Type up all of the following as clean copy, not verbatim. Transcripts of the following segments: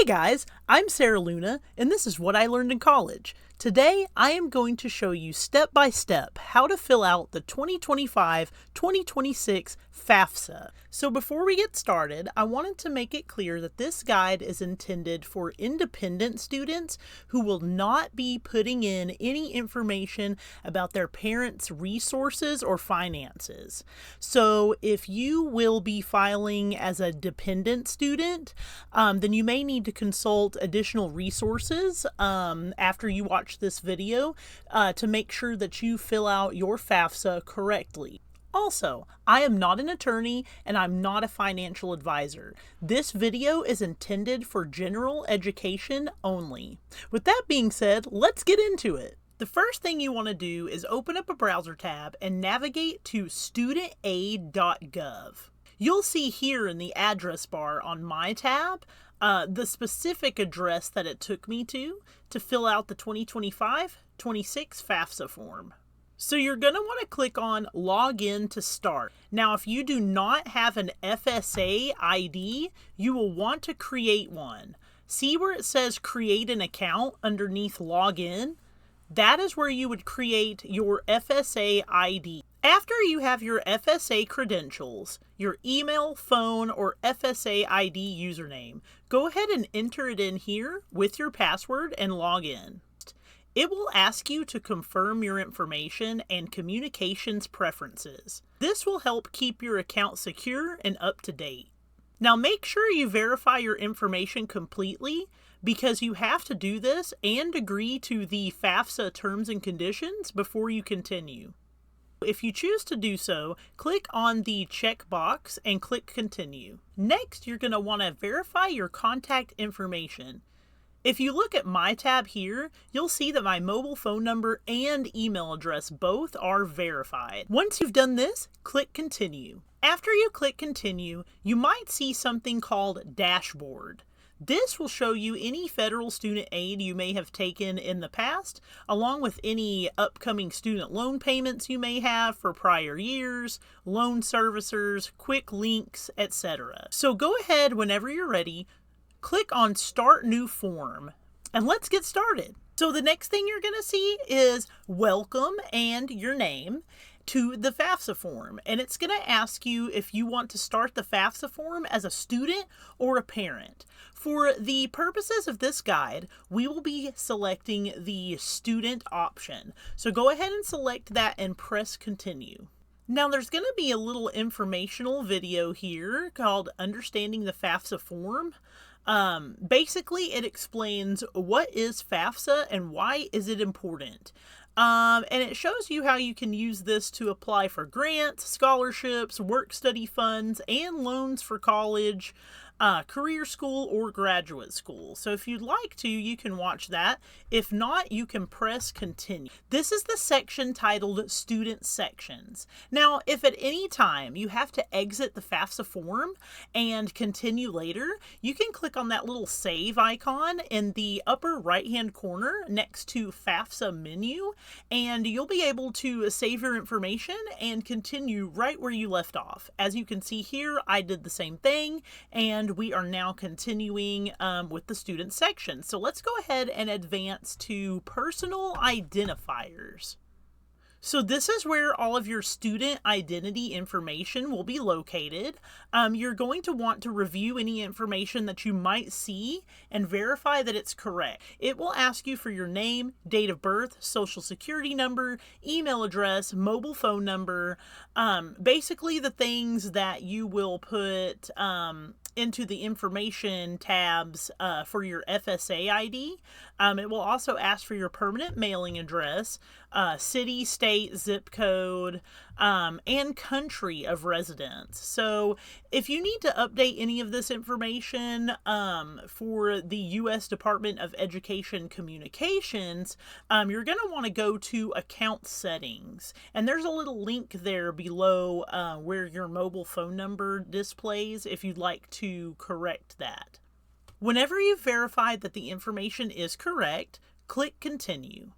Hey guys, I'm Sarah Luna, and this is what I learned in college. Today, I am going to show you step by step how to fill out the 2025-2026 FAFSA. So before we get started, I wanted to make it clear that this guide is intended for independent students who will not be putting in any information about their parents' resources or finances. So if you will be filing as a dependent student, then you may need to consult additional resources after you watch this video to make sure that you fill out your FAFSA correctly. Also, I am not an attorney and I'm not a financial advisor. This video is intended for general education only. With that being said, let's get into it. The first thing you want to do is open up a browser tab and navigate to studentaid.gov. You'll see here in the address bar on my tab the specific address that it took me to fill out the 2025-26 FAFSA form. So you're going to want to click on Login to start. Now, if you do not have an FSA ID, you will want to create one. See where it says Create an Account underneath Login? That is where you would create your FSA ID. After you have your FSA credentials, your email, phone, or FSA ID username, go ahead and enter it in here with your password and log in. It will ask you to confirm your information and communications preferences. This will help keep your account secure and up to date. Now make sure you verify your information completely because you have to do this and agree to the FAFSA terms and conditions before you continue. If you choose to do so, click on the checkbox and click Continue. Next, you're going to want to verify your contact information. If you look at my tab here, you'll see that my mobile phone number and email address both are verified. Once you've done this, click Continue. After you click Continue, you might see something called Dashboard. This will show you any federal student aid you may have taken in the past, along with any upcoming student loan payments you may have for prior years, loan servicers, quick links, etc. So go ahead whenever you're ready, click on Start New Form, and let's get started. So the next thing you're going to see is Welcome and your name to the FAFSA form, and it's going to ask you if you want to start the FAFSA form as a student or a parent. For the purposes of this guide, we will be selecting the student option. So go ahead and select that and press Continue. Now there's going to be a little informational video here called Understanding the FAFSA Form. Basically, it explains what is FAFSA and why is it important. And it shows you how you can use this to apply for grants, scholarships, work-study funds, and loans for college, career school, or graduate school. So if you'd like to, you can watch that. If not, you can press Continue. This is the section titled Student Sections. Now, if at any time you have to exit the FAFSA form and continue later, you can click on that little save icon in the upper right-hand corner next to FAFSA menu, and you'll be able to save your information and continue right where you left off. As you can see here, I did the same thing, and we are now continuing with the student section. So let's go ahead and advance to personal identifiers. So this is where all of your student identity information will be located. You're going to want to review any information that you might see and verify that it's correct. It will ask you for your name, date of birth, social security number, email address, mobile phone number, basically the things that you will put into the information tabs for your FSA ID. It will also ask for your permanent mailing address, city, state, zip code, and country of residence. So if you need to update any of this information for the U.S. Department of Education Communications, you're going to want to go to Account Settings. And there's a little link there below where your mobile phone number displays if you'd like to correct that. Whenever you've verified that the information is correct, click Continue.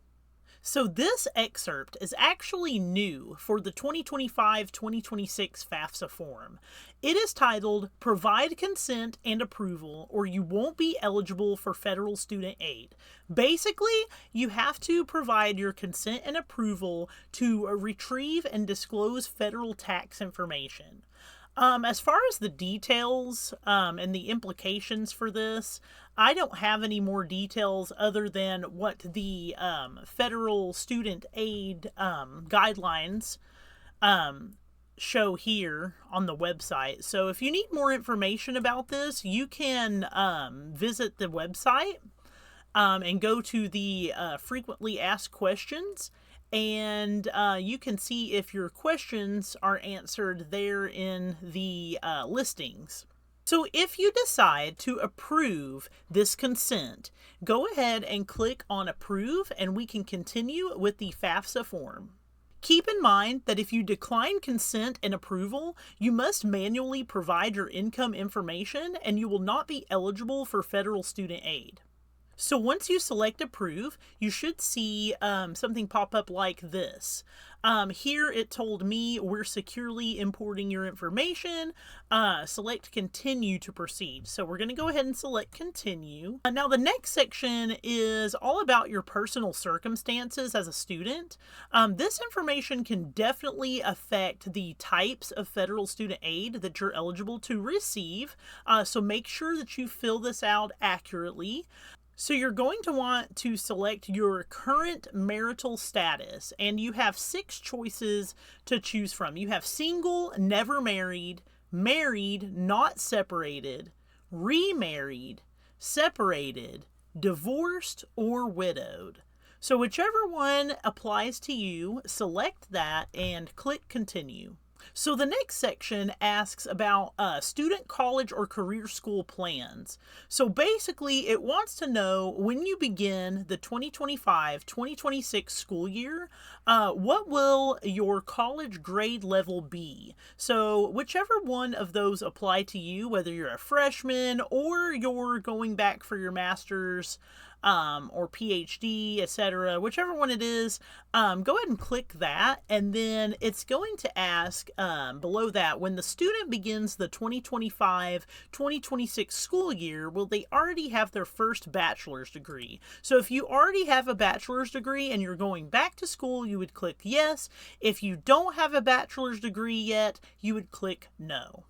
So this excerpt is actually new for the 2025-2026 FAFSA form. It is titled, Provide Consent and Approval or You Won't Be Eligible for Federal Student Aid. Basically, you have to provide your consent and approval to retrieve and disclose federal tax information. As far as the details and the implications for this, I don't have any more details other than what the federal student aid guidelines show here on the website. So if you need more information about this, you can visit the website and go to the frequently asked questions, and you can see if your questions are answered there in the listings. So if you decide to approve this consent, go ahead and click on Approve, and we can continue with the FAFSA form. Keep in mind that if you decline consent and approval, you must manually provide your income information, and you will not be eligible for federal student aid. So once you select Approve, you should see something pop up like this. Here it told me we're securely importing your information. Select Continue to proceed. So we're going to go ahead and select Continue. Now the next section is all about your personal circumstances as a student. This information can definitely affect the types of federal student aid that you're eligible to receive. So make sure that you fill this out accurately. So you're going to want to select your current marital status, and you have 6 choices to choose from. You have single, never married, married, not separated, remarried, separated, divorced, or widowed. So whichever one applies to you, select that and click Continue. So the next section asks about student college or career school plans. So basically it wants to know when you begin the 2025-2026 school year, what will your college grade level be? So whichever one of those apply to you, whether you're a freshman or you're going back for your master's or PhD, etc., whichever one it is, go ahead and click that, and then it's going to ask below that, when the student begins the 2025-2026 school year, will they already have their first bachelor's degree? So if you already have a bachelor's degree and you're going back to school, you would click yes. If you don't have a bachelor's degree yet, you would click no.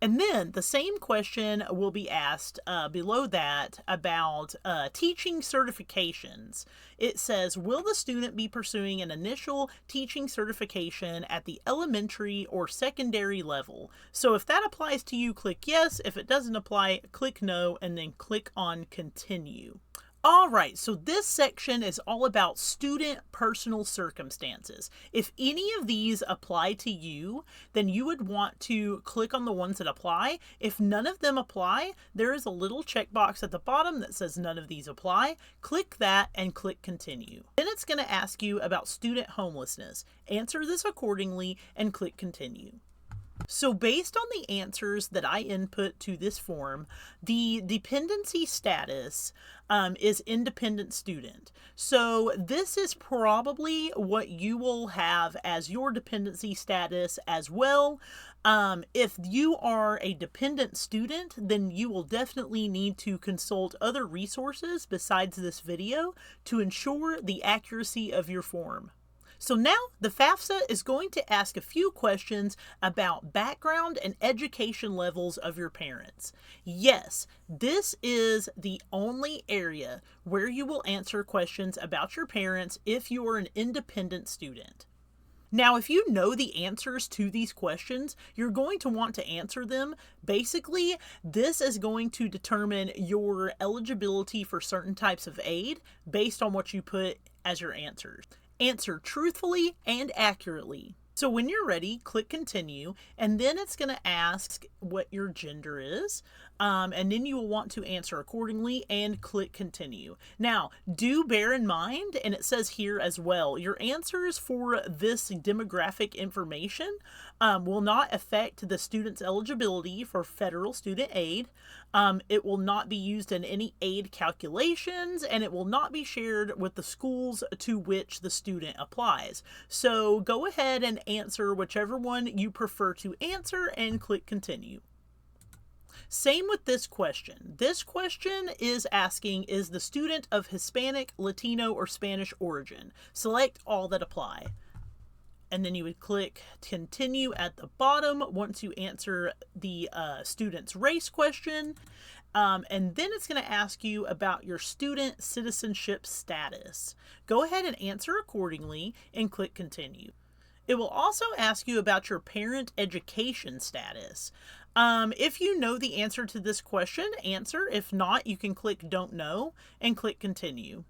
And then the same question will be asked below that about teaching certifications. It says, will the student be pursuing an initial teaching certification at the elementary or secondary level? So if that applies to you, click yes. If it doesn't apply, click no, and then click on Continue. All right, so this section is all about student personal circumstances. If any of these apply to you, then you would want to click on the ones that apply. If none of them apply, there is a little checkbox at the bottom that says none of these apply. Click that and click Continue. Then it's going to ask you about student homelessness. Answer this accordingly and click Continue. So based on the answers that I input to this form, the dependency status is independent student. So this is probably what you will have as your dependency status as well. If you are a dependent student, then you will definitely need to consult other resources besides this video to ensure the accuracy of your form. So now the FAFSA is going to ask a few questions about background and education levels of your parents. Yes, this is the only area where you will answer questions about your parents if you are an independent student. Now, if you know the answers to these questions, you're going to want to answer them. Basically, this is going to determine your eligibility for certain types of aid based on what you put as your answers. Answer truthfully and accurately. So when you're ready, click Continue, and then it's going to ask what your gender is. and then you will want to answer accordingly and click continue. Now, do bear in mind, and it says here as well, your answers for this demographic information will not affect the student's eligibility for federal student aid. It will not be used in any aid calculations, and it will not be shared with the schools to which the student applies. So go ahead and answer whichever one you prefer to answer and click continue. Same with this question. This question is asking, is the student of Hispanic, Latino, or Spanish origin? Select all that apply. And then you would click continue at the bottom once you answer the student's race question. And then it's going to ask you about your student citizenship status. Go ahead and answer accordingly and click continue. It will also ask you about your parent education status. If you know the answer to this question, answer. If not, you can click don't know and click continue.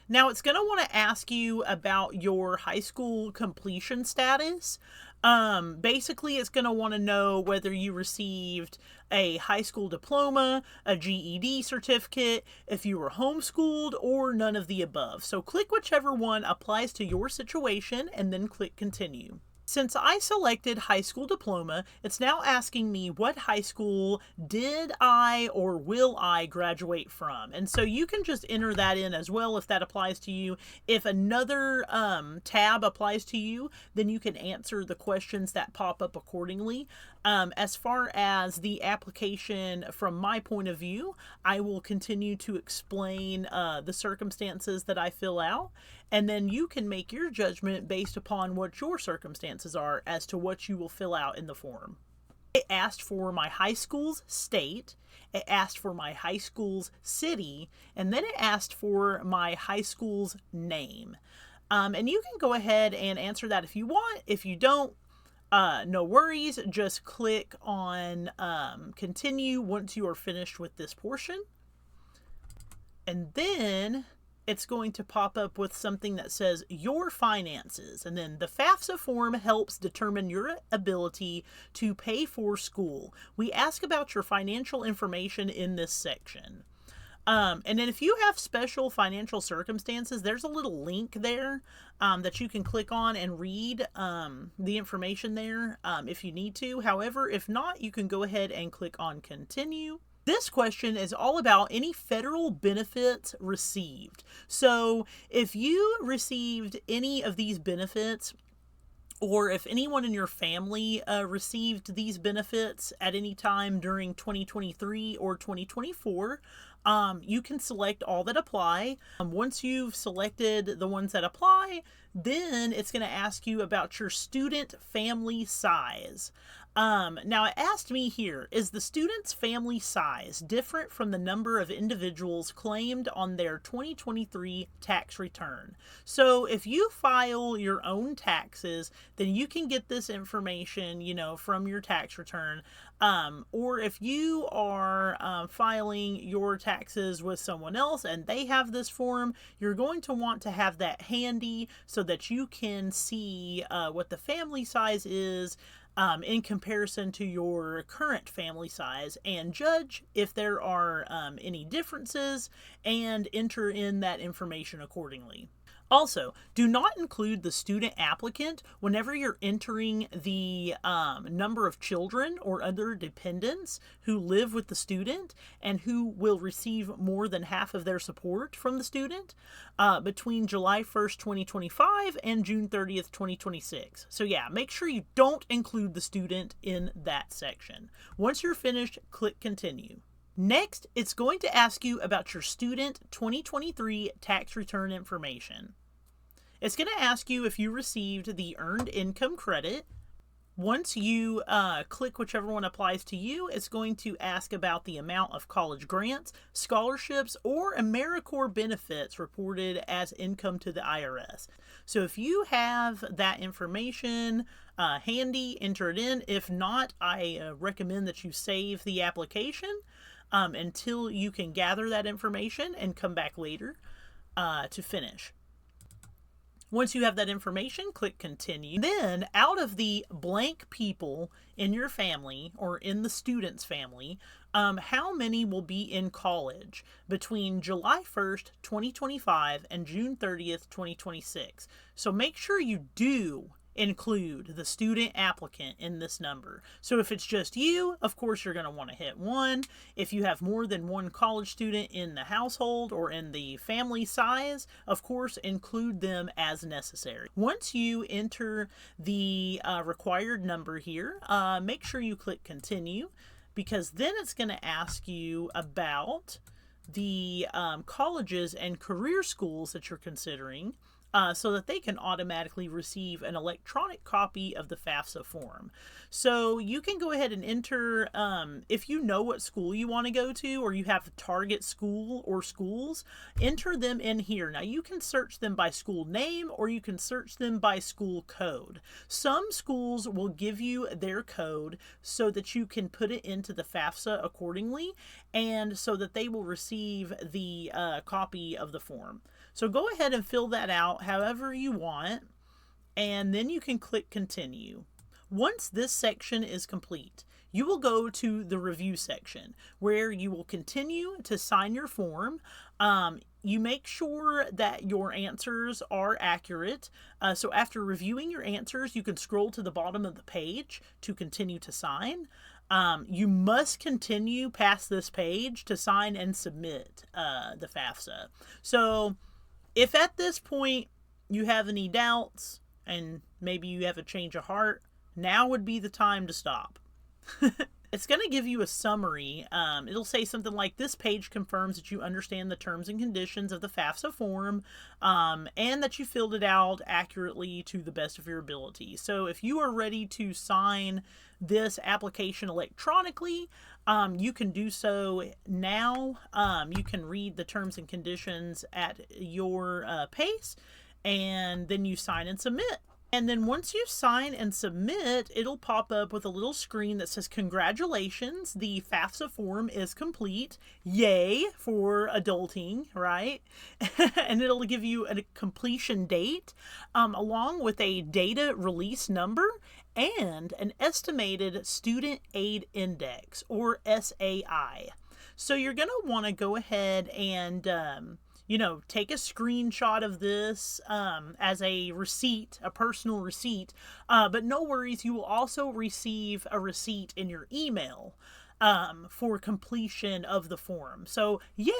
Now it's going to want to ask you about your high school completion status. Basically, it's going to want to know whether you received a high school diploma, a GED certificate, if you were homeschooled, or none of the above. So click whichever one applies to your situation and then click continue. Since I selected high school diploma, it's now asking me what high school did I or will I graduate from. And so you can just enter that in as well if that applies to you. If another tab applies to you, then you can answer the questions that pop up accordingly. As far as the application from my point of view, I will continue to explain the circumstances that I fill out. And then you can make your judgment based upon what your circumstances are as to what you will fill out in the form. It asked for my high school's state, it asked for my high school's city, and then it asked for my high school's name. And you can go ahead and answer that if you want. If you don't, no worries. Just click on continue once you are finished with this portion. And then it's going to pop up with something that says your finances, and then the FAFSA form helps determine your ability to pay for school. We ask about your financial information in this section. And then if you have special financial circumstances, there's a little link there that you can click on and read the information there if you need to. However, if not, you can go ahead and click on continue. This question is all about any federal benefits received. So if you received any of these benefits, or if anyone in your family received these benefits at any time during 2023 or 2024, you can select all that apply. Once you've selected the ones that apply, then it's going to ask you about your student family size. Now it asked me here, is the student's family size different from the number of individuals claimed on their 2023 tax return? So if you file your own taxes, then you can get this information, from your tax return. Or if you are filing your taxes with someone else and they have this form, you're going to want to have that handy so that you can see what the family size is in comparison to your current family size, and judge if there are any differences and enter in that information accordingly. Also, do not include the student applicant whenever you're entering the number of children or other dependents who live with the student and who will receive more than half of their support from the student between July 1st, 2025 and June 30th, 2026. So yeah, make sure you don't include the student in that section. Once you're finished, click continue. Next, it's going to ask you about your student 2023 tax return information. It's going to ask you if you received the earned income credit. Once you click whichever one applies to you, it's going to ask about the amount of college grants, scholarships, or AmeriCorps benefits reported as income to the IRS. So if you have that information handy, enter it in. If not, I recommend that you save the application until you can gather that information and come back later to finish. Once you have that information, click continue. Then, out of the blank people in your family or in the student's family, how many will be in college between July 1st, 2025 and June 30th, 2026. So make sure you do include the student applicant in this number. So if it's just you, of course you're going to want to hit 1. If you have more than one college student in the household or in the family size, of course include them as necessary. Once you enter the required number here, make sure you click continue, because then it's going to ask you about the colleges and career schools that you're considering, so that they can automatically receive an electronic copy of the FAFSA form. So you can go ahead and enter, if you know what school you want to go to, or you have a target school or schools, enter them in here. Now you can search them by school name, or you can search them by school code. Some schools will give you their code so that you can put it into the FAFSA accordingly, and so that they will receive the copy of the form. So go ahead and fill that out however you want, and then you can click continue. Once this section is complete, you will go to the review section where you will continue to sign your form. You make sure that your answers are accurate. So after reviewing your answers, you can scroll to the bottom of the page to continue to sign. You must continue past this page to sign and submit the FAFSA. So if at this point you have any doubts and maybe you have a change of heart, now would be the time to stop. It's going to give you a summary. It'll say something like, this page confirms that you understand the terms and conditions of the FAFSA form, and that you filled it out accurately to the best of your ability. So if you are ready to sign this application electronically, you can do so now. You can read the terms and conditions at your pace, and then you sign and submit. And then once you sign and submit, it'll pop up with a little screen that says, congratulations, the FAFSA form is complete. Yay for adulting, right? And it'll give you a completion date, along with a data release number and an estimated student aid index, or SAI. So you're going to want to go ahead and take a screenshot of this as a receipt, a personal receipt. But no worries, you will also receive a receipt in your email for completion of the form. So yay!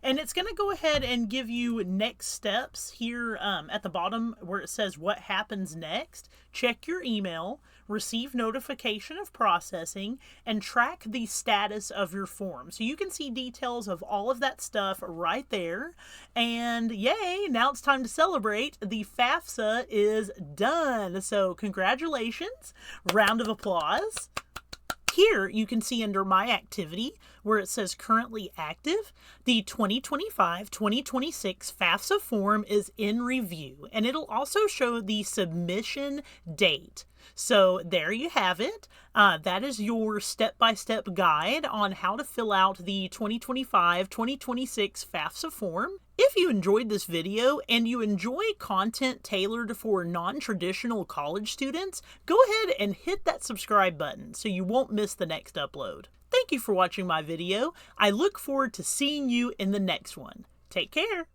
And it's going to go ahead and give you next steps here at the bottom where it says what happens next. Check your email, receive notification of processing, and track the status of your form. So you can see details of all of that stuff right there. And yay, now it's time to celebrate. The FAFSA is done. So congratulations, round of applause. Here you can see under My Activity where it says Currently Active, the 2025-2026 FAFSA form is in review, and it'll also show the submission date. So there you have it. That is your step-by-step guide on how to fill out the 2025-2026 FAFSA form. If you enjoyed this video and you enjoy content tailored for non-traditional college students, go ahead and hit that subscribe button so you won't miss the next upload. Thank you for watching my video. I look forward to seeing you in the next one. Take care.